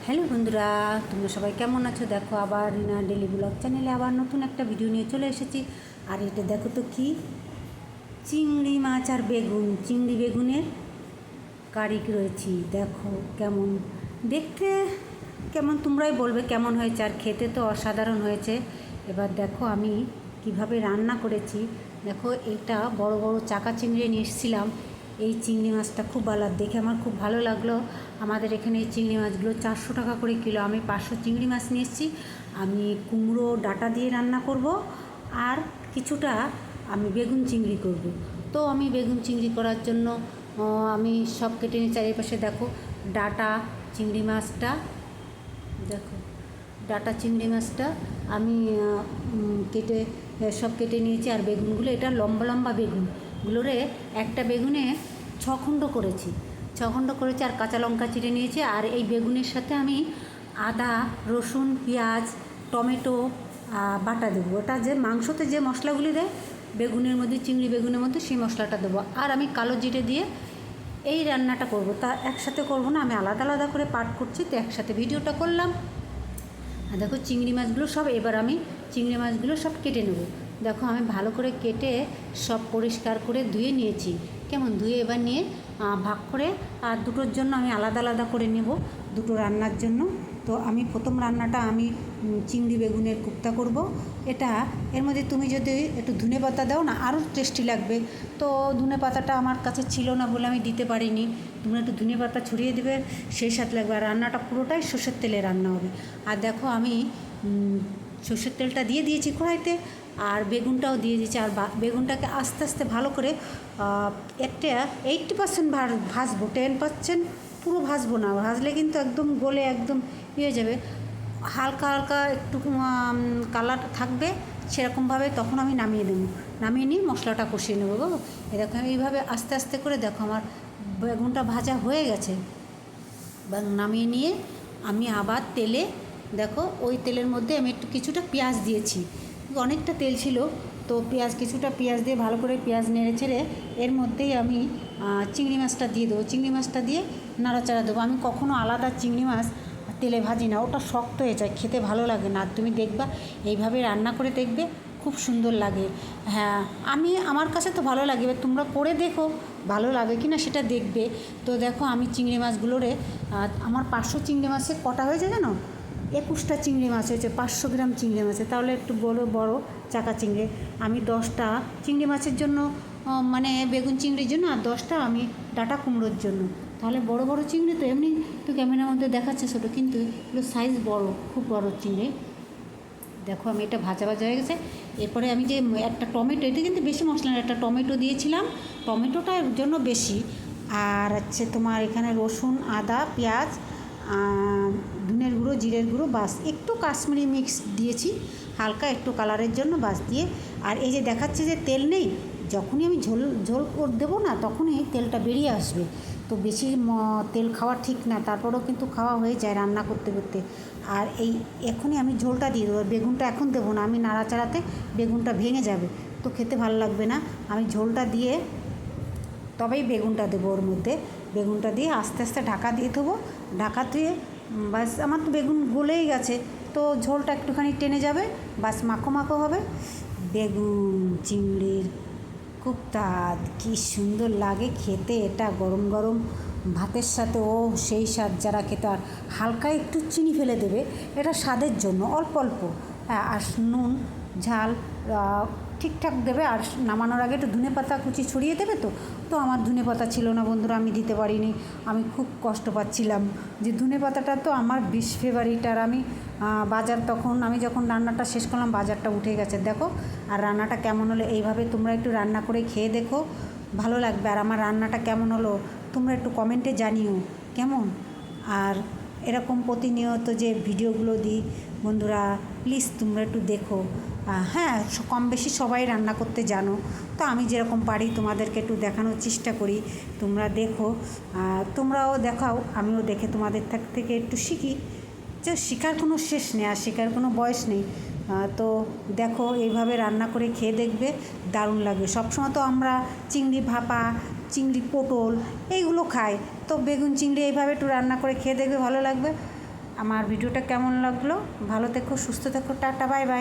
Hello বন্ধুরা, তোমরা সবাই কেমন আছো? দেখো আবার রিনা ডেলি ব্লগ চ্যানেলে আবার নতুন একটা ভিডিও নিয়ে চলে এসেছি। আর এটা দেখো তো কি চিংড়ি মাছ আর বেগুন, চিংড়ি বেগুনের কারি রয়েছি। দেখো কেমন দেখতে, কেমন তোমরাই বলবে কেমন হয়েছে। আর খেতে তো অসাধারণ হয়েছে। এবার দেখো আমি কিভাবে রান্না করেছি। দেখো এটা বড় বড় চাকা চিংড়ি নিয়ে এসেছিলাম। এই চিংড়ি মাছটা খুব ভালো, দেখে আমার খুব ভালো লাগলো। আমাদের এখানে এই চিংড়ি মাছগুলো 400 টাকা করে কিলো। আমি 500 চিংড়ি মাছ নিয়ে এসেছি। আমি কুমড়ো ডাঁটা দিয়ে রান্না করব, আর কিছুটা আমি বেগুন চিংড়ি করব। তো আমি বেগুন চিংড়ি করার জন্য আমি সব কেটে নিই। চারিপাশে দেখো ডাঁটা চিংড়ি মাছটা, দেখো ডাঁটা চিংড়ি মাছটা আমি কেটে সব কেটে নিয়েছি। আর বেগুনগুলো এটা লম্বা লম্বা বেগুনগুলোরে একটা বেগুনে 6 খণ্ড করেছি, 6 খণ্ড করেছি। আর কাঁচা লঙ্কা চিড়ে নিয়েছি। আর এই বেগুনের সাথে আমি আদা, রসুন, পেঁয়াজ, টমেটো বাটা দেবো। ওটা যে মাংসতে যে মশলাগুলি দেয় বেগুনের মধ্যে, চিংড়ি বেগুনের মধ্যে, সেই মশলাটা দেবো। আর আমি কালো জিরে দিয়ে এই রান্নাটা করব। তা একসাথে করব না, আমি আলাদা আলাদা করে পাঠ করছি, তো একসাথে ভিডিওটা করলাম। আর দেখো চিংড়ি মাছগুলো সব, এবার আমি চিংড়ি মাছগুলো সব কেটে নেব। দেখো আমি ভালো করে কেটে সব পরিষ্কার করে ধুয়ে নিয়েছি। কেমন ধুয়ে এবার নিয়ে ভাগ করে, আর দুটোর জন্য আমি আলাদা আলাদা করে নেব, দুটো রান্নার জন্য। তো আমি প্রথম রান্নাটা আমি চিংড়ি বেগুনের কোপ্তা করব। এটা এর মধ্যে তুমি যদি একটু ধনে পাতা দাও না, আরও টেস্টি লাগবে। তো ধনে পাতাটা আমার কাছে ছিল না বলে আমি দিতে পারিনি। তোমরা একটু ধনে পাতা ছড়িয়ে দেবে, সেই সাথে লাগবে। আর রান্নাটা পুরোটাই সর্ষের তেলে রান্না হবে। আর দেখো আমি সর্ষের তেলটা দিয়ে দিয়েছি কড়াইতে, আর বেগুনটাও দিয়ে দিয়েছি। আর বেগুনটাকে আস্তে আস্তে ভালো করে একটা 80% ভাজবো, 10% পুরো ভাজবো না। ভাজলে কিন্তু একদম গলে একদম ইয়ে হয়ে যাবে। হালকা হালকা একটু কালার থাকবে, সেরকমভাবে তখন আমি নামিয়ে নেব। নামিয়ে নিয়ে মশলাটা কষিয়ে নেবো। বাবু এরকম এইভাবে আস্তে আস্তে করে দেখো আমার বেগুনটা ভাজা হয়ে গেছে। নামিয়ে নিয়ে আমি আবার তেলে, দেখো ওই তেলের মধ্যে আমি একটু কিছুটা পেঁয়াজ দিয়েছি। অনেকটা তেল ছিল, তো কিছুটা পেঁয়াজ দিয়ে ভালো করে পেঁয়াজ নেড়ে ছেড়ে এর মধ্যেই আমি চিংড়ি মাছটা দিয়ে দেবো। চিংড়ি মাছটা দিয়ে নাড়াচাড়া দেবো। আমি কখনও আলাদা চিংড়ি মাছ তেলে ভাজি না, ওটা শক্ত হয়ে যায়, খেতে ভালো লাগে না। তুমি দেখবা এইভাবে রান্না করে দেখবে, খুব সুন্দর লাগে। হ্যাঁ, আমার কাছে তো ভালো লাগে। এবার তোমরা করে দেখো ভালো লাগে কি না সেটা দেখবে। তো দেখো আমি চিংড়ি মাছগুলোরে, আমার 500 চিংড়ি মাছে কটা হয়েছে জানো? 21টা চিংড়ি মাছ হয়েছে 500 গ্রাম চিংড়ি মাছে। তাহলে একটু বড় বড় চাকা চিংড়ি। আমি 10টা চিংড়ি মাছের জন্য, মানে বেগুন চিংড়ির জন্য, আর 10টা আমি ডাঁটা কুমড়োর জন্য। তাহলে বড় বড় চিংড়ি তো, এমনি তো ক্যামেরার মধ্যে দেখাচ্ছে ছোটো, কিন্তু এগুলো সাইজ বড়, খুব বড় চিংড়ি। দেখো আমি এটা ভাজা ভাজা হয়ে গেছে। এরপরে আমি যে একটা টমেটো, এটা কিন্তু বেশি মশলা না, একটা টমেটো দিয়েছিলাম, টমেটোটার জন্য বেশি। আর হচ্ছে তোমার এখানে রসুন, আদা, পেঁয়াজ, ধনের গুঁড়ো, জিরের গুঁড়ো, বাস একটু কাশ্মীরি মিক্স দিয়েছি হালকা একটু কালারের জন্য, বাস দিয়ে। আর এই যে দেখাচ্ছে যে তেল নেই, যখনই আমি ঝোল করে দেবো না, তখনই তেলটা বেরিয়ে আসবে। তো বেশি তেল খাওয়া ঠিক না, তারপরেও কিন্তু খাওয়া হয়ে যায় রান্না করতে করতে। আর এখনই আমি ঝোলটা দিয়ে দেবো। বেগুনটা এখন দেবো না, আমি নাড়াচাড়াতে বেগুনটা ভেঙে যাবে, তো খেতে ভালো লাগবে না। আমি ঝোলটা দিয়ে তবেই বেগুনটা দেবো ওর মধ্যে। বেগুনটা দিয়ে আস্তে আস্তে ঢাকা দিয়ে দেবো। ঢাকা দিয়ে বাস, আমার তো বেগুন গলেই গেছে, তো ঝোলটা একটুখানি টেনে যাবে, বাস মাখো মাখো হবে। বেগুন চিংড়ির কোপ্তা কী সুন্দর লাগে খেতে। এটা গরম গরম ভাতের সাথে, ও সেই স্বাদ যারা খেতে। আর হালকা একটু চিনি ফেলে দেবে, এটা স্বাদের জন্য অল্প অল্প। হ্যাঁ, আর নুন ঝাল ঠিকঠাক দেবে। আর নামানোর আগে একটু ধনে পাতা কুচি ছড়িয়ে দেবে। তো তো আমার ধনে পাতা ছিল না বন্ধুরা, আমি দিতে পারিনি। আমি খুব কষ্ট পাচ্ছিলাম যে ধনে পাতাটা তো আমার ফেভারিট। আর আমি তখন আমি যখন রান্নাটা শেষ করলাম, বাজারটা উঠে গেছে। দেখো আর রান্নাটা কেমন হলো, এইভাবে তোমরা একটু রান্না করে খেয়ে দেখো, ভালো লাগবে। আর আমার রান্নাটা কেমন হলো তোমরা একটু কমেন্টে জানিও কেমন। আর এরকম প্রতিনিয়ত যে ভিডিওগুলো দিই বন্ধুরা, প্লিজ তোমরা একটু দেখো। হ্যাঁ, কম বেশি সবাই রান্না করতে জানো, তো আমি যেরকম পারি তোমাদেরকে একটু দেখানোর চেষ্টা করি। তোমরা দেখো, তোমরাও দেখাও, আমিও দেখে তোমাদের থেকে একটু শিখি। যে শেখার কোনো শেষ নেই, আর শেখার কোনো বয়স নেই। তো দেখো এইভাবে রান্না করে খেয়ে দেখবে, দারুণ লাগবে। সবসময় তো আমরা চিংড়ি ভাপা, চিংড়ি পটল এইগুলো খাই, তো বেগুন চিংড়ি এইভাবে একটু রান্না করে খেয়ে দেখবে, ভালো লাগবে। আমার ভিডিওটা কেমন লাগলো, ভালো থেকো, সুস্থ থেকো, টাটা, বাই বাই।